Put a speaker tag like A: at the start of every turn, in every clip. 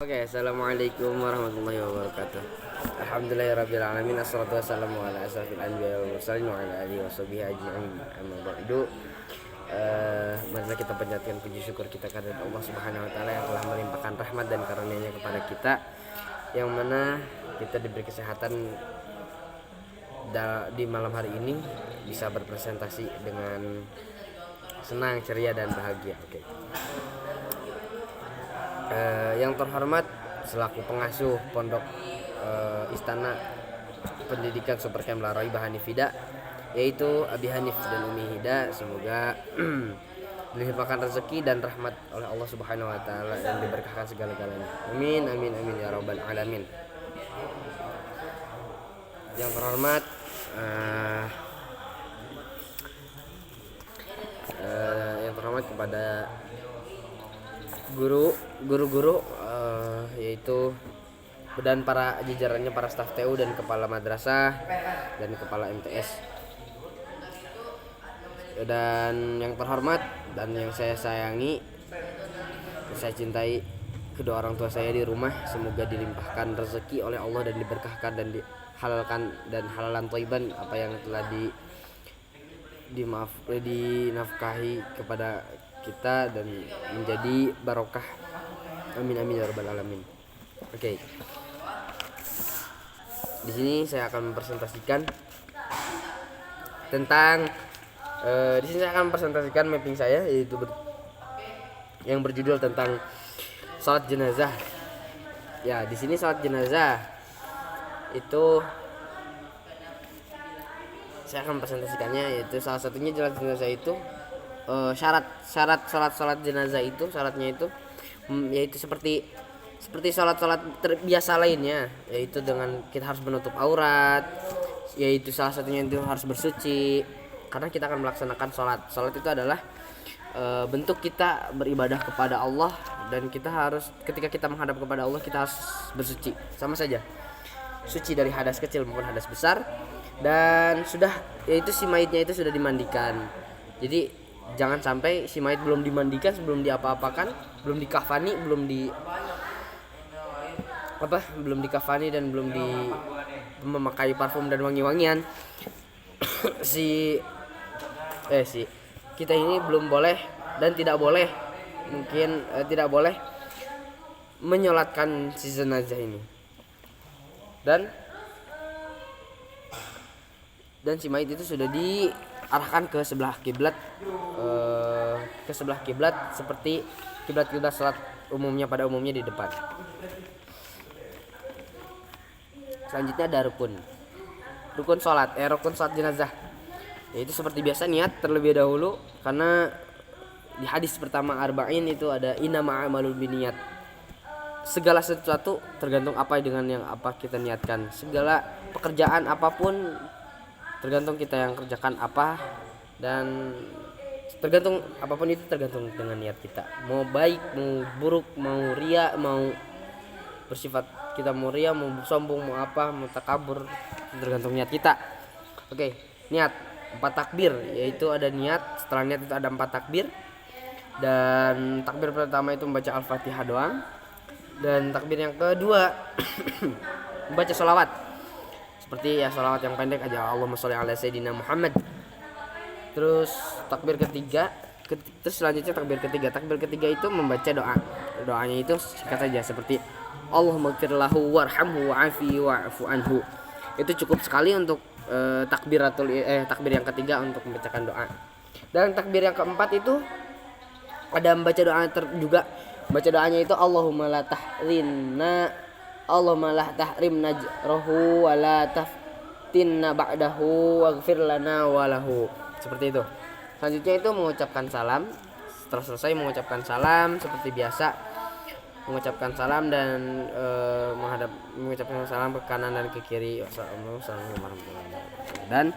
A: Oke, assalamualaikum warahmatullahi wabarakatuh. Alhamdulillahirrabbilalamin. Assalatu wassalamu ala asrafil anbiya wal mursalin wa ala alihi washabihi ajma'in. Amma ba'du. Marilah kita panjatkan puji syukur kita kepada Allah Subhanahu wa taala yang telah melimpahkan rahmat dan karunia-Nya kepada kita, yang mana kita diberi kesehatan di malam hari ini bisa berpresentasi dengan senang, ceria dan bahagia. Oke. Yang terhormat selaku pengasuh pondok Istana Pendidikan Supercamp Laroibah Hanifida, yaitu Abi Hanif dan Umi Hida, semoga dilimpahkan rezeki dan rahmat oleh Allah Subhanahu wa taala dan diberkahkan segala-galanya. Amin amin amin ya rabbal alamin. Yang terhormat kepada guru-guru yaitu dan para jajarannya, para staf TU dan kepala madrasah dan kepala MTS. Dan yang terhormat dan yang saya sayangi, saya cintai kedua orang tua saya di rumah, semoga dilimpahkan rezeki oleh Allah dan diberkahkan dan dihalalkan dan halalan thayyiban apa yang telah dinafkahi kepada kita dan menjadi barokah. Amin amin ya rabbal alamin. Oke. Di sini saya akan mempresentasikan tentang mapping saya, yaitu yang berjudul tentang salat jenazah. Ya, di sini salat jenazah itu saya akan presentasikannya, yaitu salah satunya salat jenazah itu syarat salat jenazah itu, syaratnya itu yaitu seperti salat biasa lainnya, yaitu dengan kita harus menutup aurat, yaitu salah satunya itu harus bersuci, karena kita akan melaksanakan salat itu adalah bentuk kita beribadah kepada Allah, dan kita harus, ketika kita menghadap kepada Allah, kita harus bersuci, sama saja suci dari hadas kecil maupun hadas besar. Dan sudah, yaitu si mayitnya itu sudah dimandikan. Jadi jangan sampai si mayit belum dimandikan, sebelum diapa-apakan, belum dikafani, belum dikafani dan belum memakai parfum dan wangi-wangian kita ini belum boleh dan tidak boleh menyolatkan si jenazah ini. Dan si mayit itu sudah diarahkan ke sebelah kiblat, seperti kiblat salat umumnya pada umumnya di depan. Selanjutnya ada rukun salat jenazah, yaitu seperti biasa niat terlebih dahulu, karena di hadis pertama arba'in itu ada innama a'malu binniyat. Segala sesuatu tergantung apa dengan yang apa kita niatkan. Segala pekerjaan apapun tergantung kita yang kerjakan apa, dan tergantung apapun itu tergantung dengan niat kita. Mau baik, mau buruk, mau ria, mau bersifat kita mau ria, mau sombong, mau apa, mau takabur, tergantung niat kita. Oke, niat 4 takbir, yaitu ada niat, setelah niat itu ada 4 takbir. Dan takbir pertama itu membaca Al-Fatihah doang, dan takbir yang kedua membaca sholawat, seperti ya sholawat yang pendek aja, Allahumma sholli ala sayyidina Muhammad. Terus selanjutnya takbir ketiga itu membaca doanya itu singkat saja, seperti Allahumma ighfirlahu warhamhu wa'afi wa'fu anhu. Itu cukup sekali untuk takbir yang ketiga untuk membacakan doa. Dan takbir yang keempat itu ada membaca doa juga. Baca doanya itu Allahumma la tahrim najrohu wa la taftinna ba'dahu waghfir lana walahu. Seperti itu. Selanjutnya itu mengucapkan salam. Setelah selesai mengucapkan salam seperti biasa, mengucapkan salam dan mengucapkan salam ke kanan dan ke kiri. Wassalamualaikum warahmatullahi wabarakatuh. Dan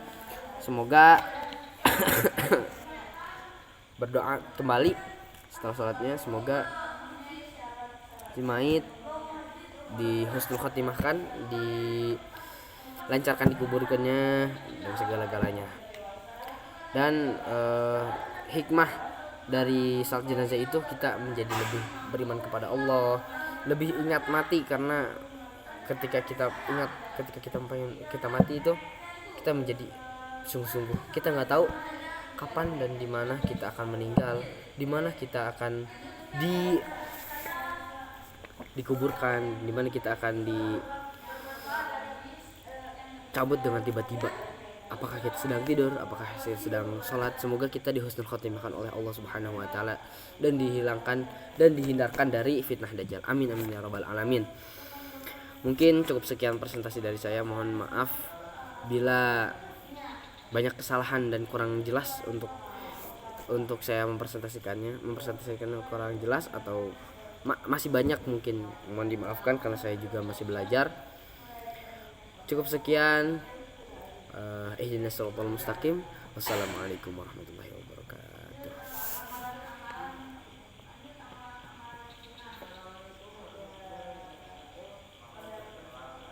A: semoga berdoa kembali setelah sholatnya, semoga si mayit di husnul khotimahkan, dilancarkan dikuburkannya dan segala-galanya. Dan hikmah dari salat jenazah itu kita menjadi lebih beriman kepada Allah, lebih ingat mati, karena ketika kita mati itu kita menjadi sungguh-sungguh. Kita nggak tahu kapan dan di mana kita akan meninggal, di mana kita akan dikuburkan, di mana kita akan dicabut dengan tiba-tiba. Apakah kita sedang tidur, apakah kita sedang sholat. Semoga kita di husnul khotimahkan oleh Allah Subhanahu wa taala dan dihilangkan dan dihindarkan dari fitnah dajjal. Amin amin ya rabbal alamin. Mungkin cukup sekian presentasi dari saya. Mohon maaf bila banyak kesalahan dan kurang jelas untuk saya mempresentasikan kurang jelas atau masih banyak, mungkin mohon dimaafkan karena saya juga masih belajar. Cukup sekian. Ihdinas siratal mustaqim. Wassalamualaikum warahmatullahi wabarakatuh.